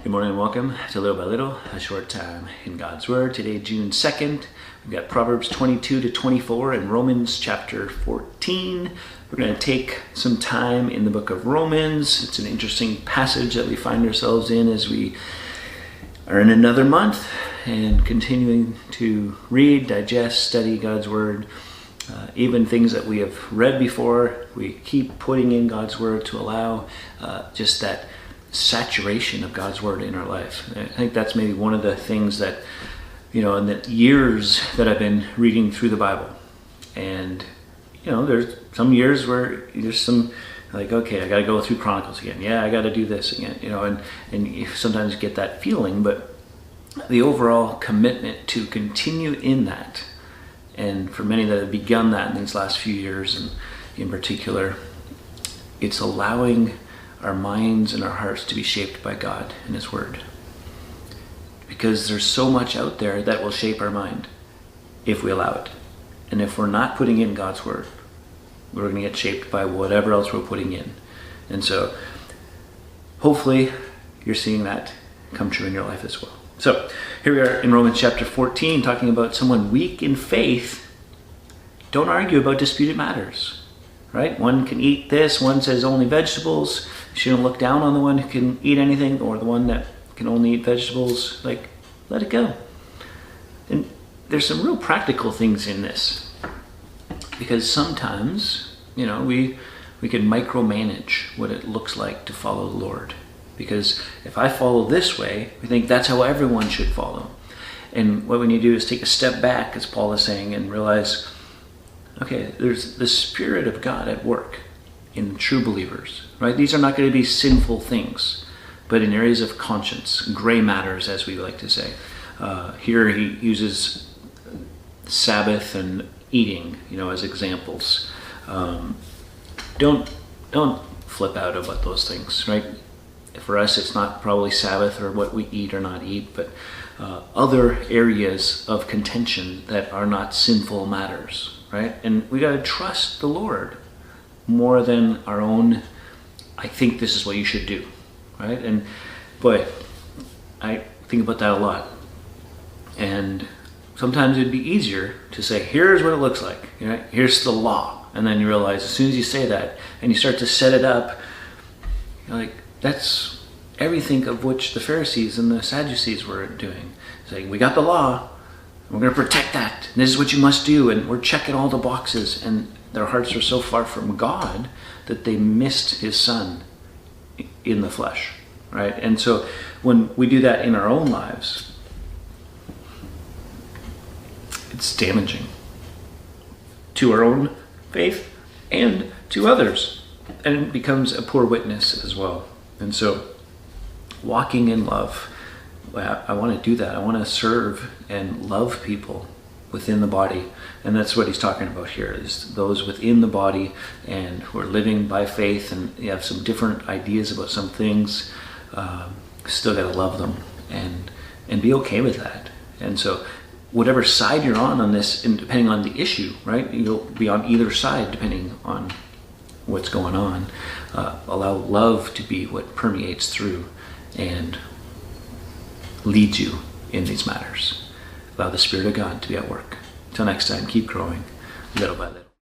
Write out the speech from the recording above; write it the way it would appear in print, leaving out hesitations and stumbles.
Good morning and welcome to Little by Little, a short time in God's Word. Today, June 2nd, we've got Proverbs 22 to 24 and Romans chapter 14. We're going to take some time in the book of Romans. It's an interesting passage that we find ourselves in as we are in another month and continuing to read, digest, study God's Word. Even things that we have read before, we keep putting in God's Word to allow just that saturation of God's Word in our life. I think that's maybe one of the things that, in the years that I've been reading through the Bible. And, there's some years where there's some, okay, I got to go through Chronicles again. Yeah, I got to do this again, and you sometimes get that feeling, but the overall commitment to continue in that, and for many that have begun that in these last few years, and in particular, it's allowing our minds and our hearts to be shaped by God and His Word. Because there's so much out there that will shape our mind if we allow it. And if we're not putting in God's Word, we're going to get shaped by whatever else we're putting in. And so, hopefully, you're seeing that come true in your life as well. So, here we are in Romans chapter 14, talking about someone weak in faith. Don't argue about disputed matters. Right? One can eat this, one says only vegetables. You shouldn't look down on the one who can eat anything, or the one that can only eat vegetables. Let it go. And there's some real practical things in this. Because sometimes, we can micromanage what it looks like to follow the Lord. Because if I follow this way, we think that's how everyone should follow. And what we need to do is take a step back, as Paul is saying, and realize, okay, there's the Spirit of God at work in true believers, right? These are not going to be sinful things, but in areas of conscience, gray matters, as we like to say. Here he uses Sabbath and eating, as examples. Don't flip out about those things, right? For us, it's not probably Sabbath or what we eat or not eat, but other areas of contention that are not sinful matters. Right? And we got to trust the Lord more than our own, I think this is what you should do. Right? And boy, I think about that a lot. And sometimes it'd be easier to say, here's what it looks like. Here's the law. And then you realize as soon as you say that and you start to set it up, you're like, that's everything of which the Pharisees and the Sadducees were doing. Saying, we got the law. We're going to protect that. And this is what you must do. And we're checking all the boxes. And their hearts were so far from God that they missed His Son in the flesh. Right? And so when we do that in our own lives, it's damaging to our own faith and to others. And it becomes a poor witness as well. And so walking in love, I want to do that. I want to serve and love people within the body. And that's what he's talking about here, is those within the body and who are living by faith and you have some different ideas about some things. Still got to love them and be okay with that. And so whatever side you're on this, and depending on the issue, right, you'll be on either side depending on what's going on. Allow love to be what permeates through and leads you in these matters. Allow the Spirit of God to be at work. Until next time, keep growing little by little.